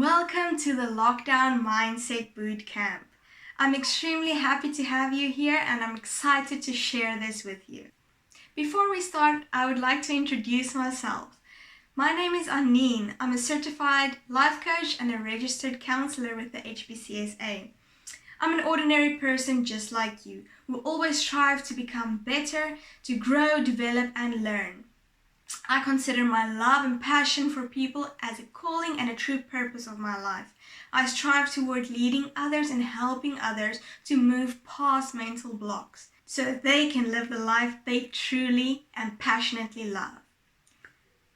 Welcome to the LOCKDOWN Mindset Bootcamp. I'm extremely happy to have you here and I'm excited to share this with you. Before we start, I would like to introduce myself. My name is Anine. I'm a certified life coach and a registered counselor with the HBCSA. I'm an ordinary person just like you, who always strive to become better, to grow, develop and learn. I consider my love and passion for people as a calling and a true purpose of my life. I strive toward leading others and helping others to move past mental blocks so they can live the life they truly and passionately love.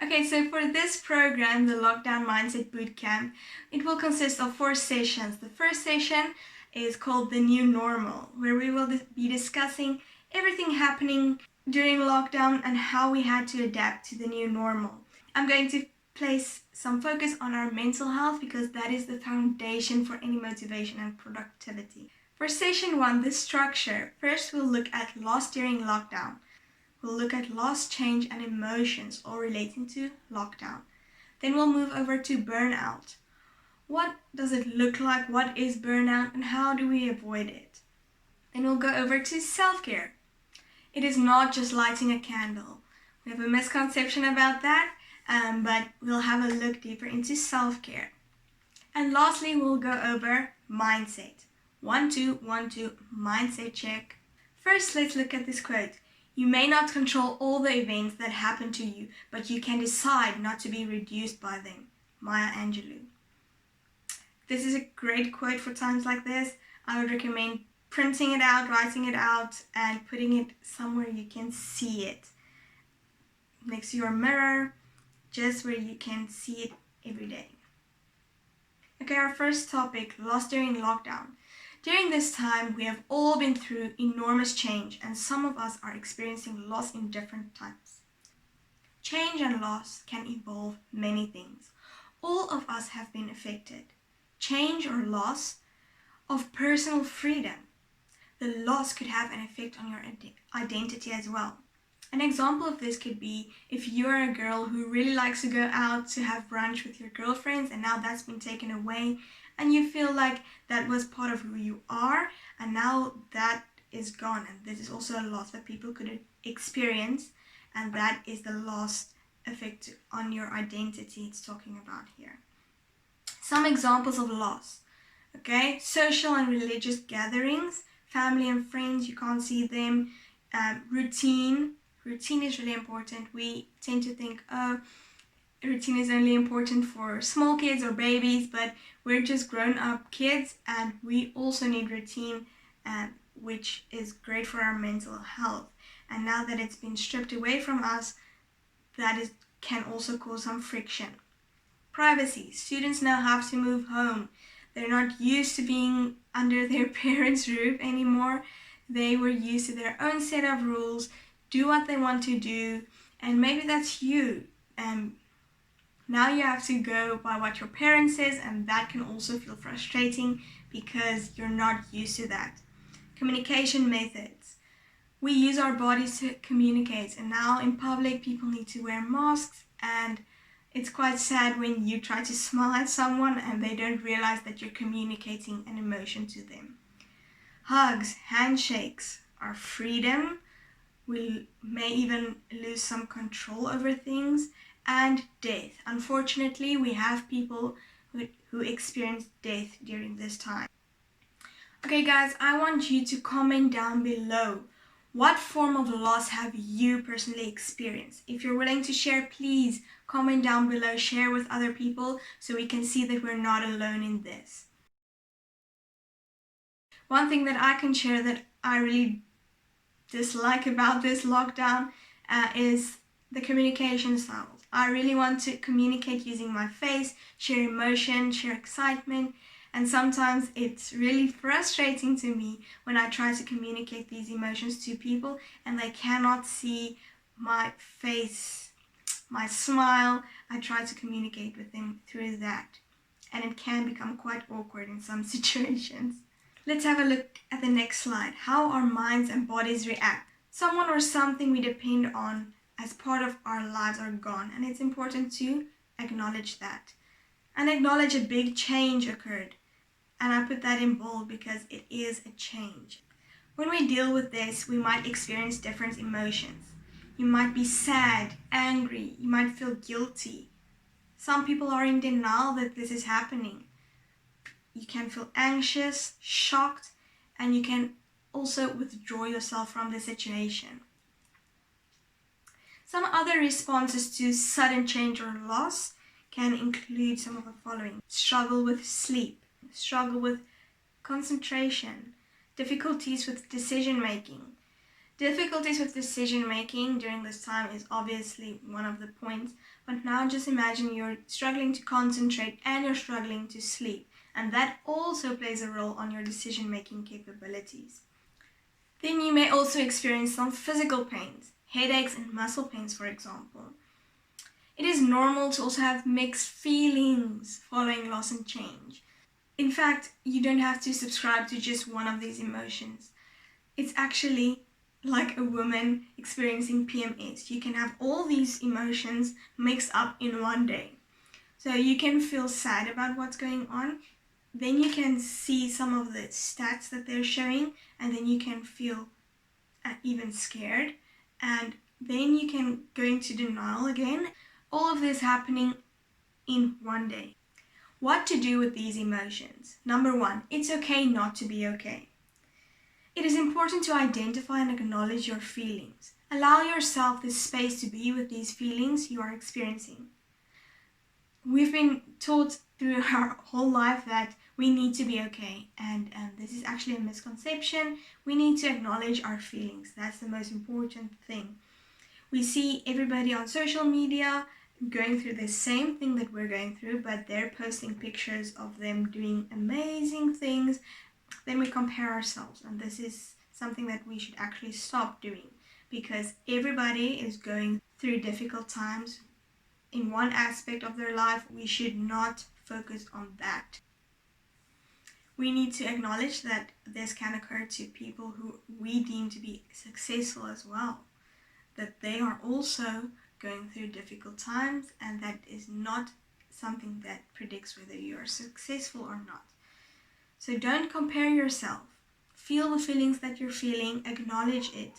Okay, so for this program, the LOCKDOWN Mindset Bootcamp, it will consist of 4 sessions. The first session is called The New Normal, where we will be discussing everything happening during lockdown and how we had to adapt to the new normal. I'm going to place some focus on our mental health because that is the foundation for any motivation and productivity. For session 1, the structure. First, we'll look at loss during lockdown. We'll look at loss, change, and emotions, all relating to lockdown. Then we'll move over to burnout. What does it look like? What is burnout and how do we avoid it? Then we'll go over to self-care. It is not just lighting a candle. We have a misconception about that, but we'll have a look deeper into self-care. And lastly, we'll go over mindset. 1, 2, 1, 2, mindset check. First, let's look at this quote. You may not control all the events that happen to you, but you can decide not to be reduced by them. Maya Angelou. This is a great quote for times like this. I would recommend printing it out, writing it out, and putting it somewhere you can see it. Next to your mirror, just where you can see it every day. Okay, our first topic, loss during lockdown. During this time, we have all been through enormous change, and some of us are experiencing loss in different types. Change and loss can involve many things. All of us have been affected. Change or loss of personal freedom. The loss could have an effect on your identity as well. An example of this could be if you're a girl who really likes to go out to have brunch with your girlfriends and now that's been taken away and you feel like that was part of who you are and now that is gone, and this is also a loss that people could experience, and that is the loss effect on your identity it's talking about here. Some examples of loss. Okay, social and religious gatherings. Family and friends, you can't see them. Routine is really important. We tend to think, routine is only important for small kids or babies, but we're just grown-up kids and we also need routine, which is great for our mental health. And now that it's been stripped away from us, can also cause some friction. Privacy. Students now have to move home. They're not used to being under their parents' roof anymore. They were used to their own set of rules, do what they want to do, and maybe that's you. Now you have to go by what your parents says, and that can also feel frustrating because you're not used to that. Communication methods. We use our bodies to communicate, and now in public people need to wear masks, and it's quite sad when you try to smile at someone and they don't realize that you're communicating an emotion to them. Hugs, handshakes, our freedom. We may even lose some control over things. And death. Unfortunately, we have people who experience death during this time. Okay guys, I want you to comment down below. What form of loss have you personally experienced? If you're willing to share, please comment down below, share with other people so we can see that we're not alone in this. One thing that I can share that I really dislike about this lockdown is the communication styles. I really want to communicate using my face, share emotion, share excitement, and sometimes it's really frustrating to me when I try to communicate these emotions to people and they cannot see my face, my smile. I try to communicate with them through that, and it can become quite awkward in some situations. Let's have a look at the next slide. How our minds and bodies react. Someone or something we depend on as part of our lives are gone, and it's important to acknowledge that. and acknowledge a big change occurred. And I put that in bold because it is a change. When we deal with this, we might experience different emotions. You might be sad, angry, you might feel guilty. Some people are in denial that this is happening. You can feel anxious, shocked, and you can also withdraw yourself from the situation. Some other responses to sudden change or loss can include some of the following: struggle with sleep, struggle with concentration, difficulties with decision making. Difficulties with decision making during this time is obviously one of the points, but now just imagine you're struggling to concentrate and you're struggling to sleep, and that also plays a role on your decision making capabilities. Then you may also experience some physical pains, headaches and muscle pains, for example. It is normal to also have mixed feelings following loss and change. In fact, you don't have to subscribe to just one of these emotions. It's actually like a woman experiencing PMS. You can have all these emotions mixed up in one day. So you can feel sad about what's going on. Then you can see some of the stats that they're showing, and then you can feel even scared. And then you can go into denial again. All of this happening in one day. What to do with these emotions? Number one, it's okay not to be okay. It is important to identify and acknowledge your feelings. Allow yourself the space to be with these feelings you are experiencing. We've been taught through our whole life that we need to be okay, and this is actually a misconception. We need to acknowledge our feelings. That's the most important thing. We see everybody on social media going through the same thing that we're going through, but they're posting pictures of them doing amazing things. Then we compare ourselves, and this is something that we should actually stop doing, because everybody is going through difficult times in one aspect of their life. We should not focus on that. We need to acknowledge that this can occur to people who we deem to be successful as well, that they are also going through difficult times, and that is not something that predicts whether you are successful or not. So don't compare yourself. Feel the feelings that you're feeling, acknowledge it.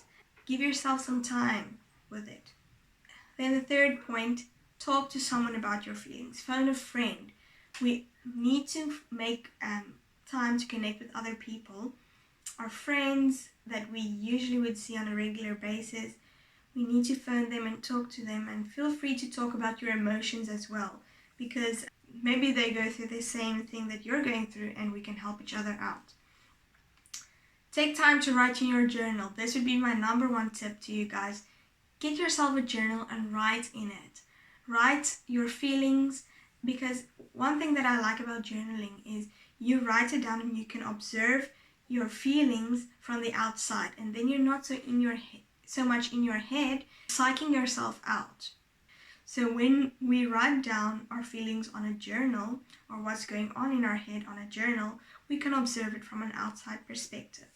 Give yourself some time with it. Then the third point, talk to someone about your feelings. Phone a friend. We need to make time to connect with other people. Our friends that we usually would see on a regular basis, we need to phone them and talk to them, and feel free to talk about your emotions as well, because maybe they go through the same thing that you're going through, and we can help each other out. Take time to write in your journal. This would be my number one tip to you guys. Get yourself a journal and write in it. Write your feelings, because one thing that I like about journaling is you write it down and you can observe your feelings from the outside, and then you're not so much in your head, psyching yourself out. So when we write down our feelings on a journal, or what's going on in our head on a journal, we can observe it from an outside perspective.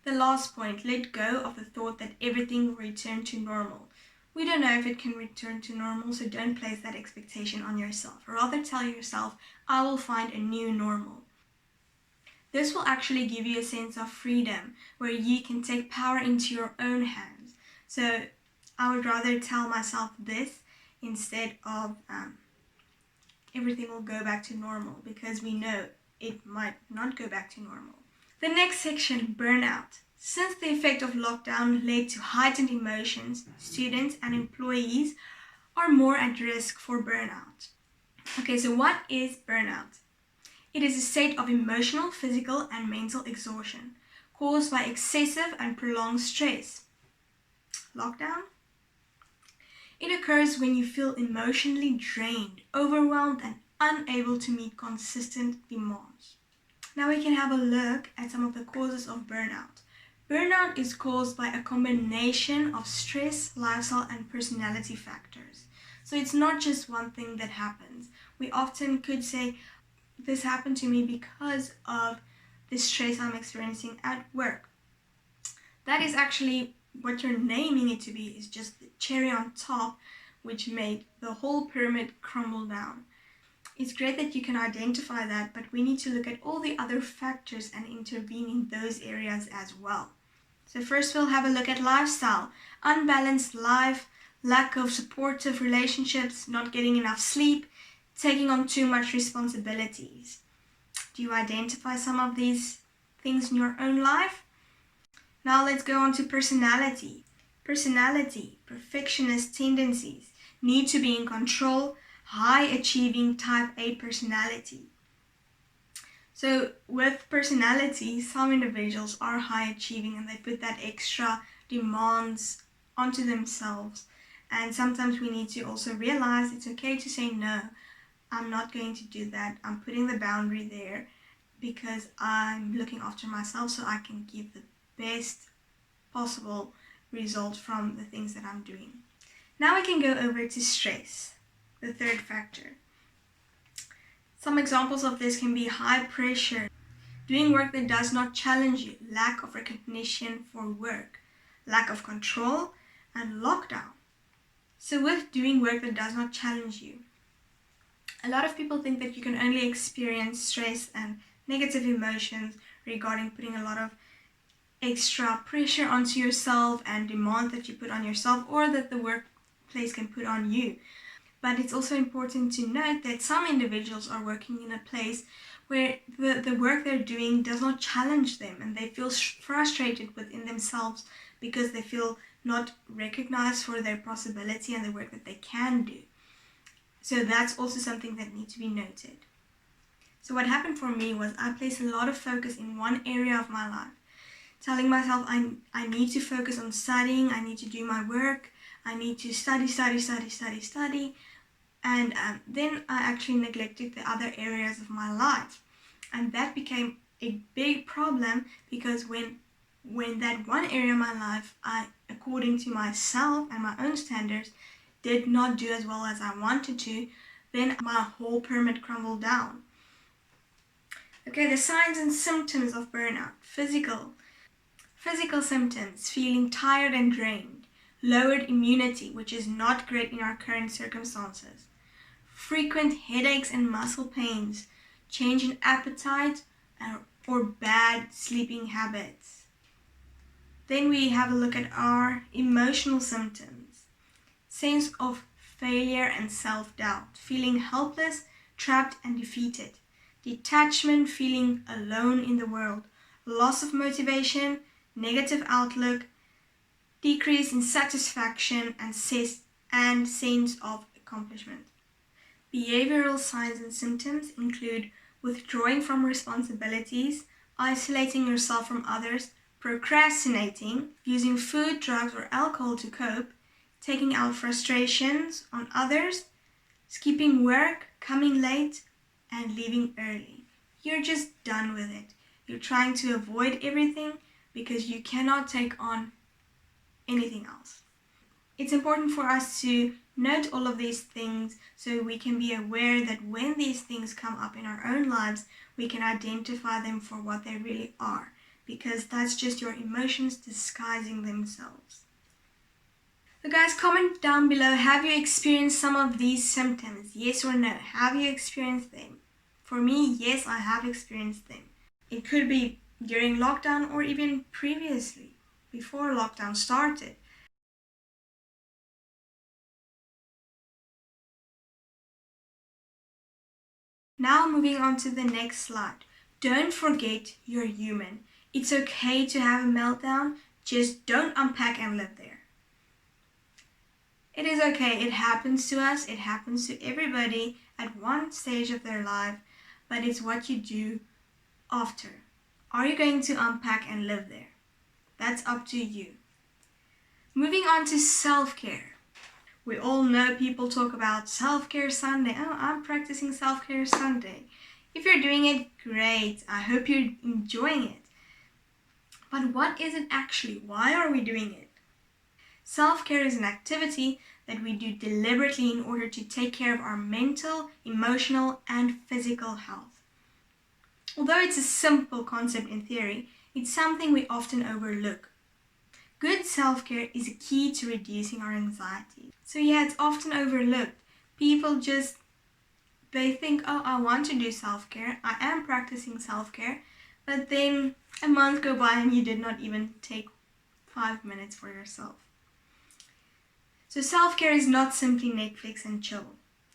The last point, let go of the thought that everything will return to normal. We don't know if it can return to normal, so don't place that expectation on yourself. Rather tell yourself, I will find a new normal. This will actually give you a sense of freedom, where you can take power into your own hands. So I would rather tell myself this instead of everything will go back to normal, because we know it might not go back to normal. The next section, burnout. Since the effect of lockdown led to heightened emotions, students and employees are more at risk for burnout. Okay, so what is burnout? It is a state of emotional, physical, and mental exhaustion caused by excessive and prolonged stress. Lockdown? It occurs when you feel emotionally drained, overwhelmed, and unable to meet consistent demands. Now we can have a look at some of the causes of burnout. Burnout is caused by a combination of stress, lifestyle, and personality factors. So it's not just one thing that happens. We often could say, this happened to me because of the stress I'm experiencing at work. That is actually what you're naming it to be, is just the cherry on top, which made the whole pyramid crumble down. It's great that you can identify that, but we need to look at all the other factors and intervene in those areas as well. So first we'll have a look at lifestyle. Unbalanced life, lack of supportive relationships, not getting enough sleep, taking on too much responsibilities. Do you identify some of these things in your own life? Now let's go on to personality. Personality, perfectionist tendencies, need to be in control, high achieving type A personality. So with personality, some individuals are high achieving and they put that extra demands onto themselves. And sometimes we need to also realize it's okay to say no. I'm not going to do that. I'm putting the boundary there because I'm looking after myself so I can give the best possible result from the things that I'm doing. Now we can go over to stress, the third factor. Some examples of this can be high pressure, doing work that does not challenge you, lack of recognition for work, lack of control, and lockdown. So with doing work that does not challenge you, a lot of people think that you can only experience stress and negative emotions regarding putting a lot of extra pressure onto yourself and demand that you put on yourself or that the workplace can put on you. But it's also important to note that some individuals are working in a place where the work they're doing does not challenge them and they feel frustrated within themselves because they feel not recognized for their possibility and the work that they can do. So that's also something that needs to be noted. So what happened for me was I placed a lot of focus in one area of my life, telling myself I need to focus on studying, I need to do my work, I need to study. And then I actually neglected the other areas of my life. And that became a big problem because when that one area of my life, I, according to myself and my own standards, did not do as well as I wanted to, then my whole pyramid crumbled down. Okay, the signs and symptoms of burnout. Physical symptoms, feeling tired and drained. Lowered immunity, which is not great in our current circumstances. Frequent headaches and muscle pains. Change in appetite or bad sleeping habits. Then we have a look at our emotional symptoms. Sense of failure and self-doubt. Feeling helpless, trapped and defeated. Detachment, feeling alone in the world. Loss of motivation, negative outlook, decrease in satisfaction and sense of accomplishment. Behavioral signs and symptoms include withdrawing from responsibilities, isolating yourself from others, procrastinating, using food, drugs, or alcohol to cope, taking out frustrations on others, skipping work, coming late, and leaving early. You're just done with it. You're trying to avoid everything because you cannot take on anything else. It's important for us to note all of these things so we can be aware that when these things come up in our own lives, we can identify them for what they really are, because that's just your emotions disguising themselves. So guys, comment down below, have you experienced some of these symptoms? Yes or no? Have you experienced them? For me, yes, I have experienced them. It could be during lockdown or even previously, before lockdown started. Now moving on to the next slide. Don't forget you're human. It's okay to have a meltdown, just don't unpack and live there. It is okay, it happens to us, it happens to everybody at one stage of their life, but it's what you do after. Are you going to unpack and live there? That's up to you. Moving on to self-care. We all know people talk about self-care Sunday. Oh, I'm practicing self-care Sunday. If you're doing it, great. I hope you're enjoying it. But what is it actually? Why are we doing it? Self-care is an activity that we do deliberately in order to take care of our mental, emotional, and physical health. Although it's a simple concept in theory, it's something we often overlook. Good self-care is a key to reducing our anxiety. So yeah, it's often overlooked. People just they think, oh, I want to do self-care, I am practicing self-care, but then a month go by and you did not even take 5 minutes for yourself. So self-care is not simply Netflix and chill.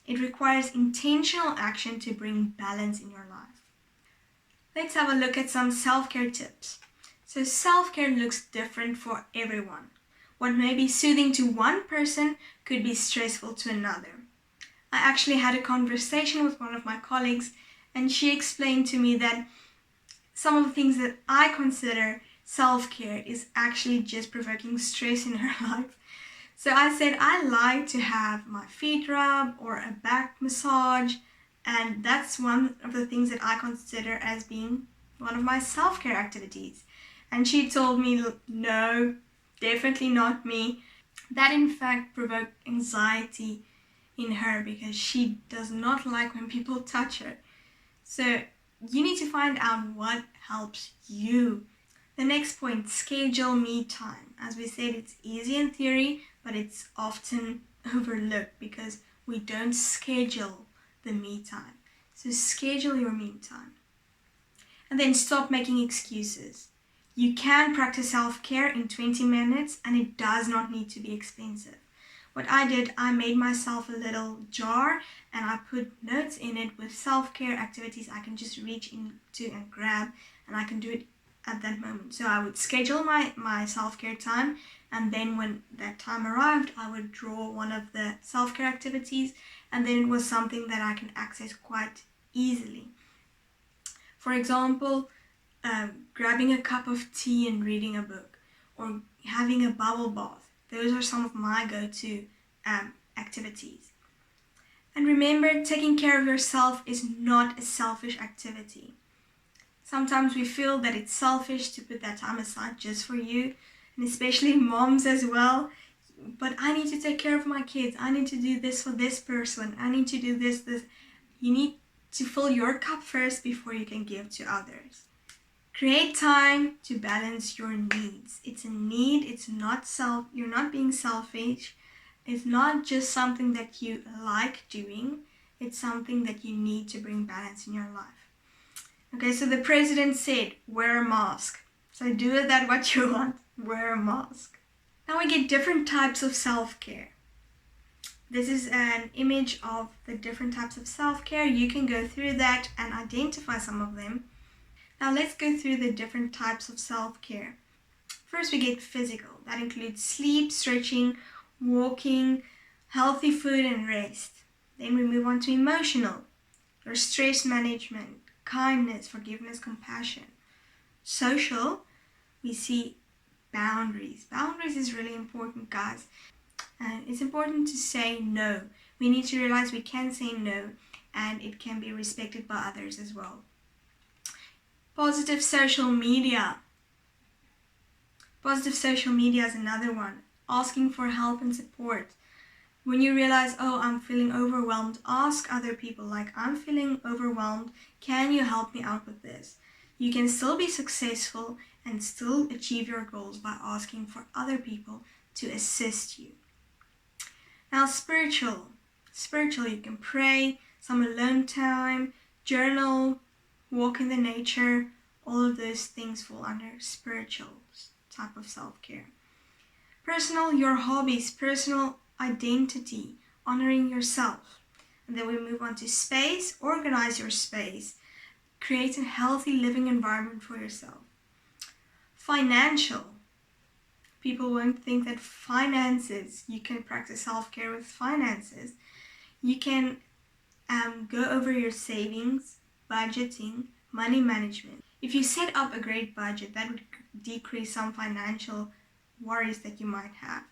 It requires intentional action to bring balance in your life. Let's have a look at some self-care tips. So self-care looks different for everyone. What may be soothing to one person could be stressful to another. I actually had a conversation with one of my colleagues, and she explained to me that some of the things that I consider self-care is actually just provoking stress in her life. So I said I like to have my feet rubbed or a back massage, and that's one of the things that I consider as being one of my self-care activities. And she told me, no, definitely not me. That in fact provoked anxiety in her because she does not like when people touch her. So you need to find out what helps you. The next point, schedule me time. As we said, it's easy in theory, but it's often overlooked because we don't schedule the me time. So schedule your me time. And then stop making excuses. You can practice self-care in 20 minutes and it does not need to be expensive. What I did, I made myself a little jar and I put notes in it with self-care activities I can just reach into and grab, and I can do it at that moment. So I would schedule my self-care time, and then when that time arrived, I would draw one of the self-care activities, and then it was something that I can access quite easily. For example, grabbing a cup of tea and reading a book, or having a bubble bath. Those are some of my go-to activities. And remember, taking care of yourself is not a selfish activity. Sometimes we feel that it's selfish to put that time aside just for you, and especially moms as well. But I need to take care of my kids. I need to do this for this person. I need to do this. You need to fill your cup first before you can give to others. Create time to balance your needs. It's a need. It's not you're not being selfish. It's not just something that you like doing. It's something that you need to bring balance in your life. Okay, so the president said, wear a mask. So do with that what you want. Wear a mask. Now we get different types of self-care. This is an image of the different types of self-care. You can go through that and identify some of them. Now let's go through the different types of self-care. First we get physical. That includes sleep, stretching, walking, healthy food and rest. Then we move on to emotional. Your stress management, kindness, forgiveness, compassion. Social, we see boundaries. Boundaries is really important, guys. And it's important to say no. We need to realize we can say no and it can be respected by others as well. Positive social media. Positive social media is another one. Asking for help and support. When you realize, oh, I'm feeling overwhelmed, ask other people, like, I'm feeling overwhelmed. Can you help me out with this? You can still be successful and still achieve your goals by asking for other people to assist you. Now, spiritual. Spiritual, you can pray, some alone time, journal, walk in the nature. All of those things fall under spiritual type of self-care. Personal, your hobbies, personal identity, honoring yourself. And then we move on to space. Organize your space. Create a healthy living environment for yourself. Financial. People won't think that finances, you can practice self-care with finances. You can go over your savings, budgeting, money management. If you set up a great budget, that would decrease some financial worries that you might have.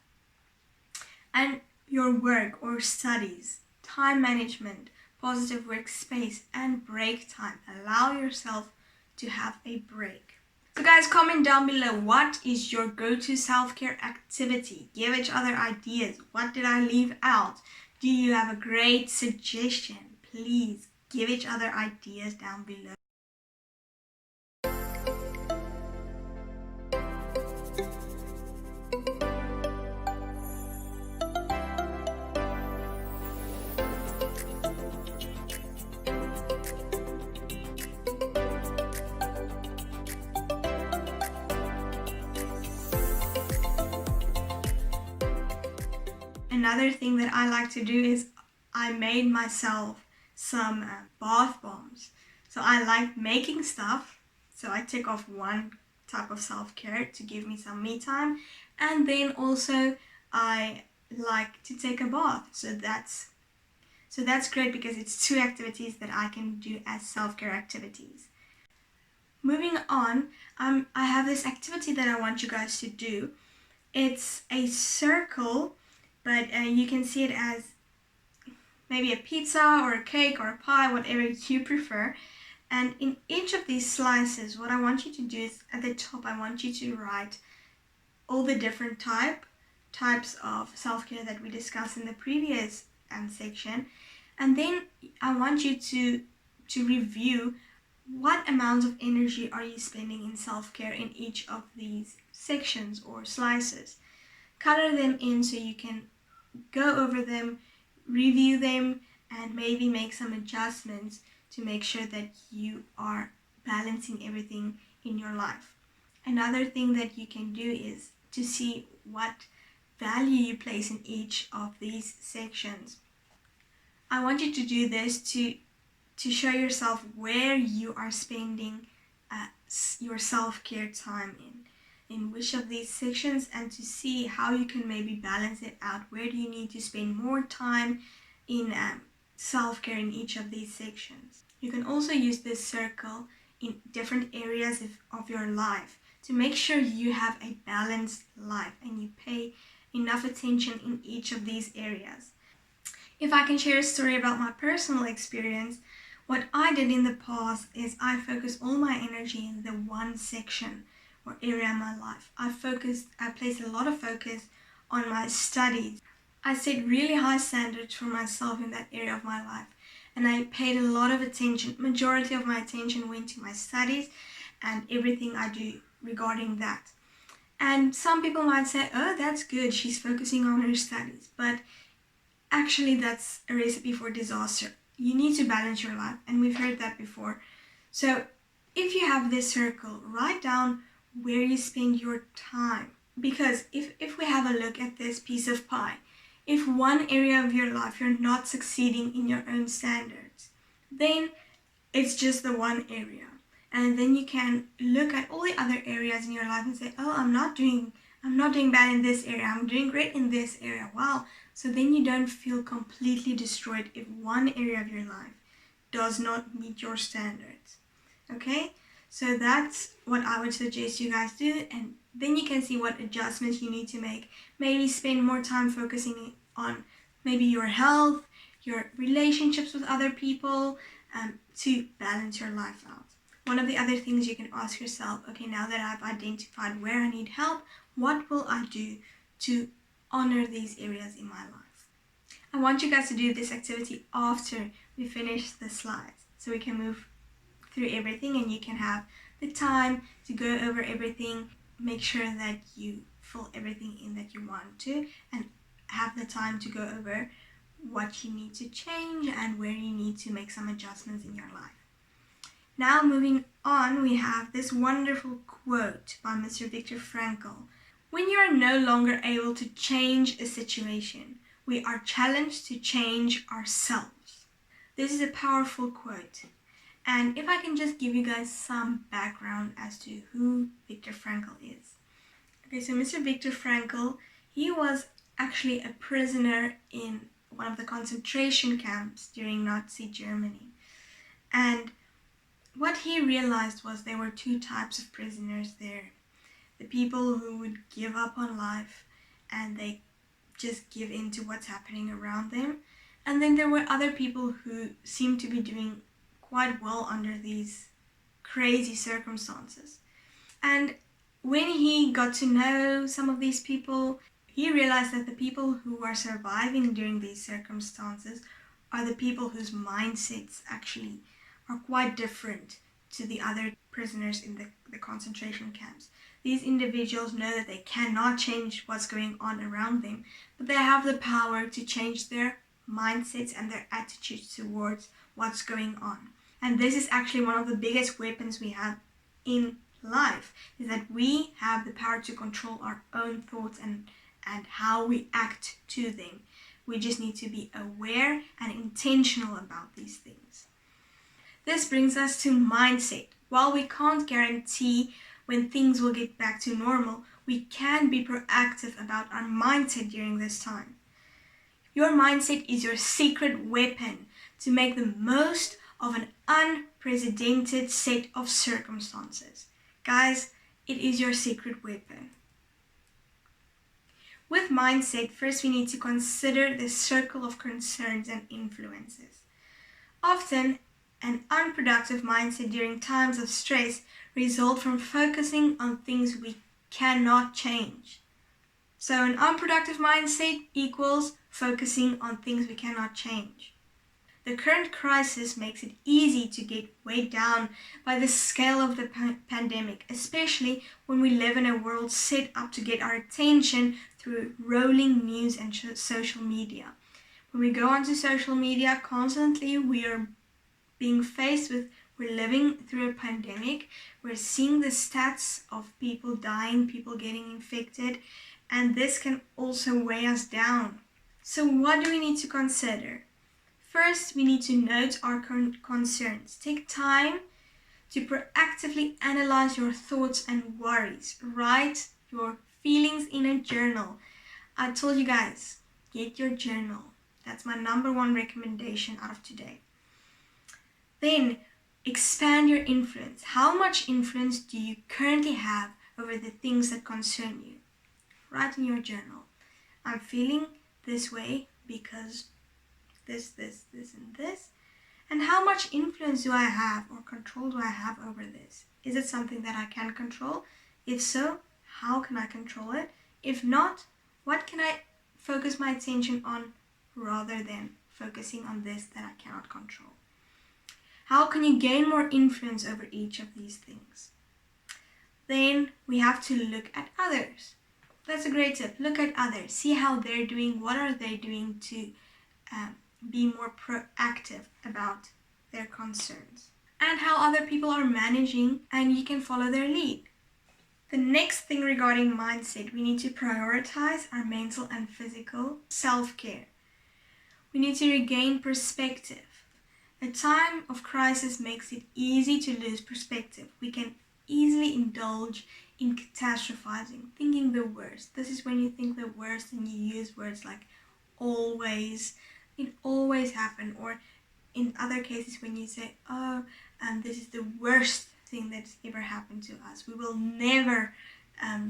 And your work or studies, time management, positive workspace, and break time. Allow yourself to have a break. So guys, comment down below, what is your go-to self-care activity? Give each other ideas. What did I leave out? Do you have a great suggestion? Please give each other ideas down below. Another thing that I like to do is I made myself some bath bombs. So I like making stuff. So I tick off one type of self-care to give me some me time. And then also I like to take a bath. So that's great because it's two activities that I can do as self-care activities. Moving on, I have this activity that I want you guys to do. It's a circle, but you can see it as maybe a pizza or a cake or a pie, whatever you prefer. And in each of these slices, what I want you to do is at the top, I want you to write all the different types of self-care that we discussed in the previous section. And then I want you to review what amount of energy are you spending in self-care in each of these sections or slices. Color them in so you can go over them, review them, and maybe make some adjustments to make sure that you are balancing everything in your life. Another thing that you can do is to see what value you place in each of these sections. I want you to do this to show yourself where you are spending your self-care time in which of these sections, and to see how you can maybe balance it out. Where do you need to spend more time in self-care in each of these sections? You can also use this circle in different areas of your life to make sure you have a balanced life and you pay enough attention in each of these areas. If I can share a story about my personal experience, what I did in the past is I focused all my energy in the one section or area in my life. I placed a lot of focus on my studies. I set really high standards for myself in that area of my life, and I paid a lot of attention. Majority of my attention went to my studies and everything I do regarding that. And some people might say, oh, that's good, she's focusing on her studies. But actually, that's a recipe for disaster. You need to balance your life, and we've heard that before. So if you have this circle, write down where you spend your time. Because if we have a look at this piece of pie, if one area of your life you're not succeeding in your own standards, then it's just the one area. And then you can look at all the other areas in your life and say, oh, I'm not doing bad in this area, I'm doing great in this area. Wow. So then you don't feel completely destroyed if one area of your life does not meet your standards. Okay? So that's what I would suggest you guys do, and then you can see what adjustments you need to make. Maybe spend more time focusing on maybe your health, your relationships with other people, to balance your life out. One of the other things you can ask yourself, okay, now that I've identified where I need help, what will I do to honor these areas in my life? I want you guys to do this activity after we finish the slides, so we can move through everything and you can have the time to go over everything, make sure that you fill everything in that you want to, and have the time to go over what you need to change and where you need to make some adjustments in your life. Now moving on, we have this wonderful quote by Mr. Viktor Frankl. When you are no longer able to change a situation, we are challenged to change ourselves. This is a powerful quote. And if I can just give you guys some background as to who Viktor Frankl is. Okay, so Mr. Viktor Frankl, he was actually a prisoner in one of the concentration camps during Nazi Germany. And what he realized was there were two types of prisoners there. The people who would give up on life and they just give in to what's happening around them. And then there were other people who seemed to be doing quite well under these crazy circumstances. And when he got to know some of these people, he realized that the people who are surviving during these circumstances are the people whose mindsets actually are quite different to the other prisoners in the concentration camps. These individuals know that they cannot change what's going on around them, but they have the power to change their mindsets and their attitudes towards what's going on. And this is actually one of the biggest weapons we have in life, is that we have the power to control our own thoughts and how we act to them. We just need to be aware and intentional about these things. This brings us to mindset. While we can't guarantee when things will get back to normal, we can be proactive about our mindset during this time. Your mindset is your secret weapon to make the most of an unprecedented set of circumstances. Guys, it is your secret weapon. With mindset, first we need to consider the circle of concerns and influences. Often, an unproductive mindset during times of stress results from focusing on things we cannot change. So an unproductive mindset equals focusing on things we cannot change. The current crisis makes it easy to get weighed down by the scale of the pandemic, especially when we live in a world set up to get our attention through rolling news and social media. When we go onto social media constantly, we are being faced with, we're living through a pandemic, we're seeing the stats of people dying, people getting infected, and this can also weigh us down. So what do we need to consider? First, we need to note our concerns. Take time to proactively analyze your thoughts and worries. Write your feelings in a journal. I told you guys, get your journal. That's my number one recommendation out of today. Then, expand your influence. How much influence do you currently have over the things that concern you? Write in your journal. I'm feeling this way because this, and this. And how much influence do I have or control do I have over this? Is it something that I can control? If so, how can I control it? If not, what can I focus my attention on rather than focusing on this that I cannot control? How can you gain more influence over each of these things? Then we have to look at others. That's a great tip. Look at others. See how they're doing. What are they doing to be more proactive about their concerns? And how other people are managing, and you can follow their lead. The next thing regarding mindset, we need to prioritize our mental and physical self-care. We need to regain perspective. A time of crisis makes it easy to lose perspective. We can easily indulge in catastrophizing, thinking the worst. This is when you think the worst and you use words like always, it always happen, or in other cases when you say, this is the worst thing that's ever happened to us. We will never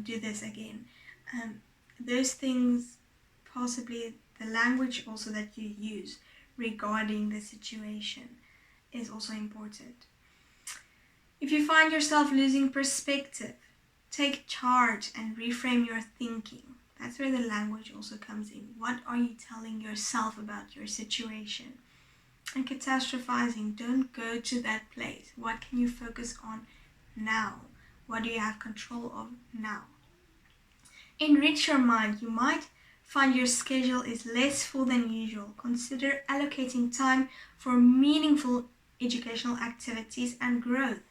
do this again. Those things, possibly the language also that you use regarding the situation is also important. If you find yourself losing perspective, take charge and reframe your thinking. That's where the language also comes in. What are you telling yourself about your situation? And catastrophizing, don't go to that place. What can you focus on now? What do you have control of now? Enrich your mind. You might find your schedule is less full than usual. Consider allocating time for meaningful educational activities and growth.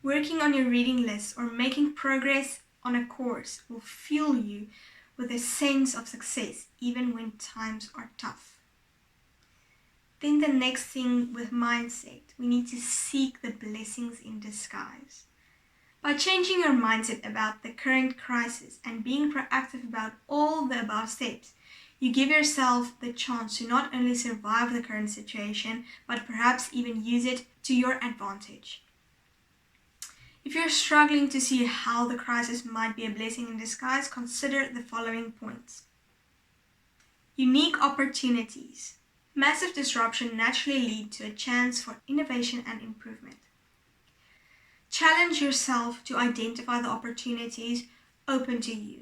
Working on your reading list or making progress on a course will fuel you with a sense of success even when times are tough. Then the next thing with mindset, we need to seek the blessings in disguise. By changing your mindset about the current crisis and being proactive about all the above steps, you give yourself the chance to not only survive the current situation, but perhaps even use it to your advantage. If you're struggling to see how the crisis might be a blessing in disguise, consider the following points. Unique opportunities. Massive disruption naturally lead to a chance for innovation and improvement. Challenge yourself to identify the opportunities open to you.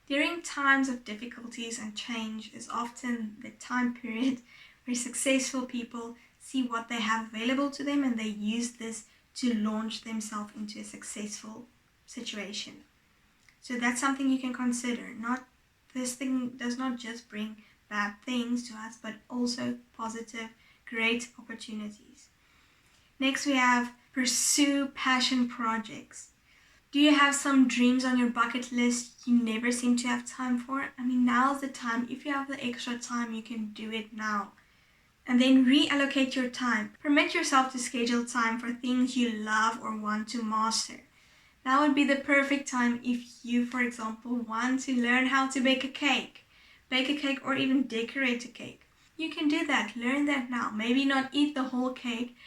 During times of difficulties and change is often the time period where successful people see what they have available to them and they use this to launch themselves into a successful situation. So that's something you can consider. This thing does not just bring bad things to us, but also positive, great opportunities. Next we have pursue passion projects. Do you have some dreams on your bucket list you never seem to have time for? Now's the time. If you have the extra time, you can do it now. And then reallocate your time. Permit yourself to schedule time for things you love or want to master. Now would be the perfect time if you, for example, want to learn how to bake a cake or even decorate a cake. You can do that. Learn that now. Maybe not eat the whole cake,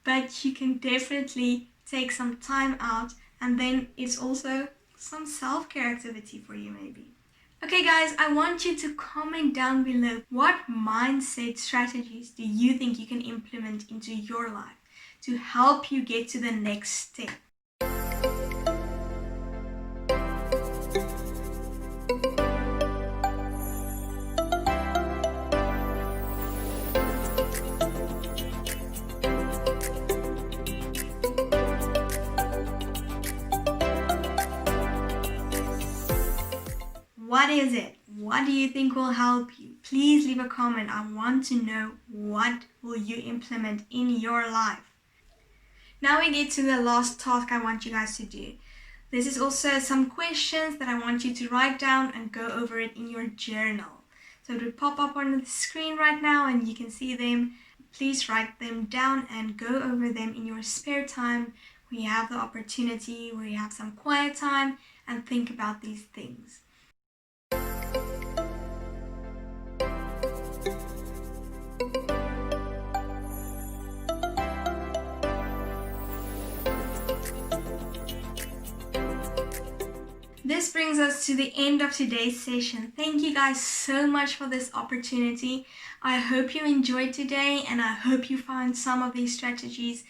but you can definitely take some time out, and then it's also some self-care activity for you maybe. Okay guys, I want you to comment down below what mindset strategies do you think you can implement into your life to help you get to the next step. What is it? What do you think will help you? Please leave a comment. I want to know what will you implement in your life. Now we get to the last task I want you guys to do. This is also some questions that I want you to write down and go over it in your journal. So it will pop up on the screen right now and you can see them. Please write them down and go over them in your spare time when you have the opportunity, where you have some quiet time, and think about these things. This brings us to the end of today's session. Thank you guys so much for this opportunity. I hope you enjoyed today, and I hope you found some of these strategies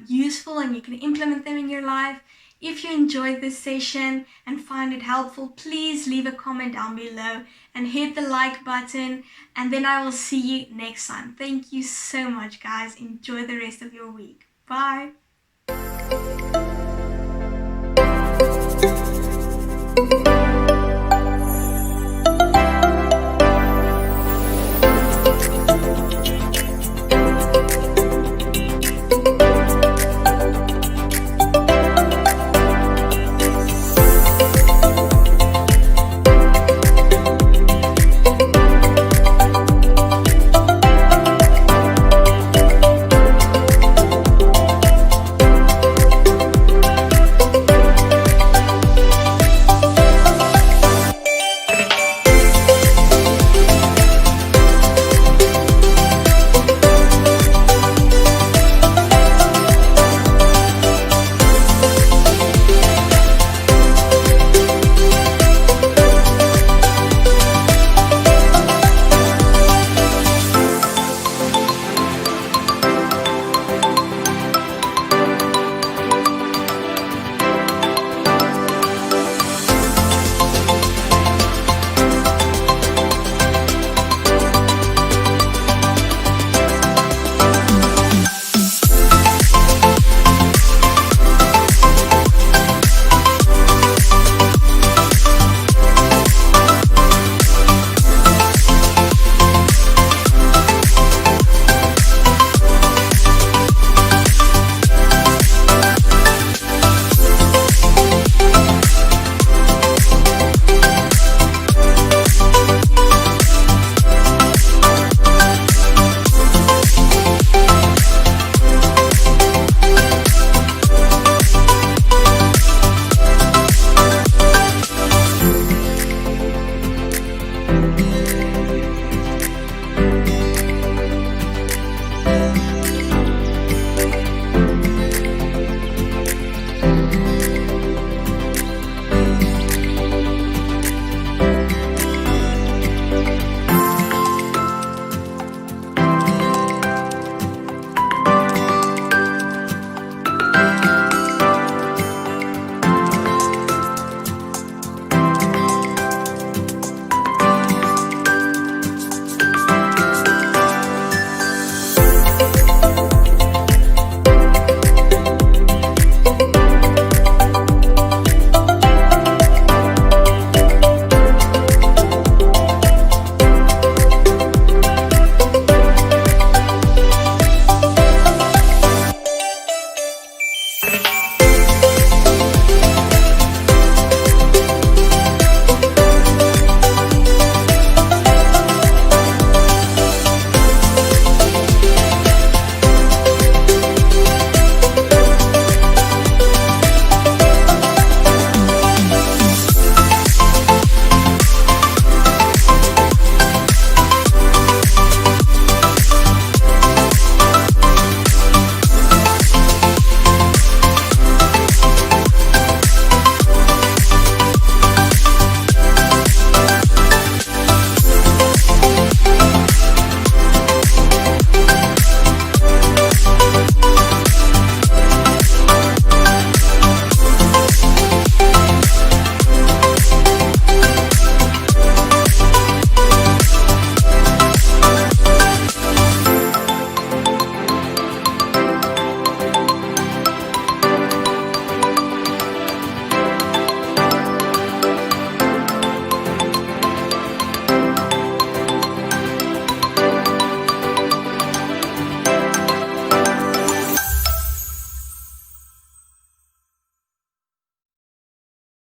useful and you can implement them in your life. If you enjoyed this session and find it helpful, please leave a comment down below and hit the like button, and then I will see you next time. Thank you so much guys. Enjoy the rest of your week. Bye.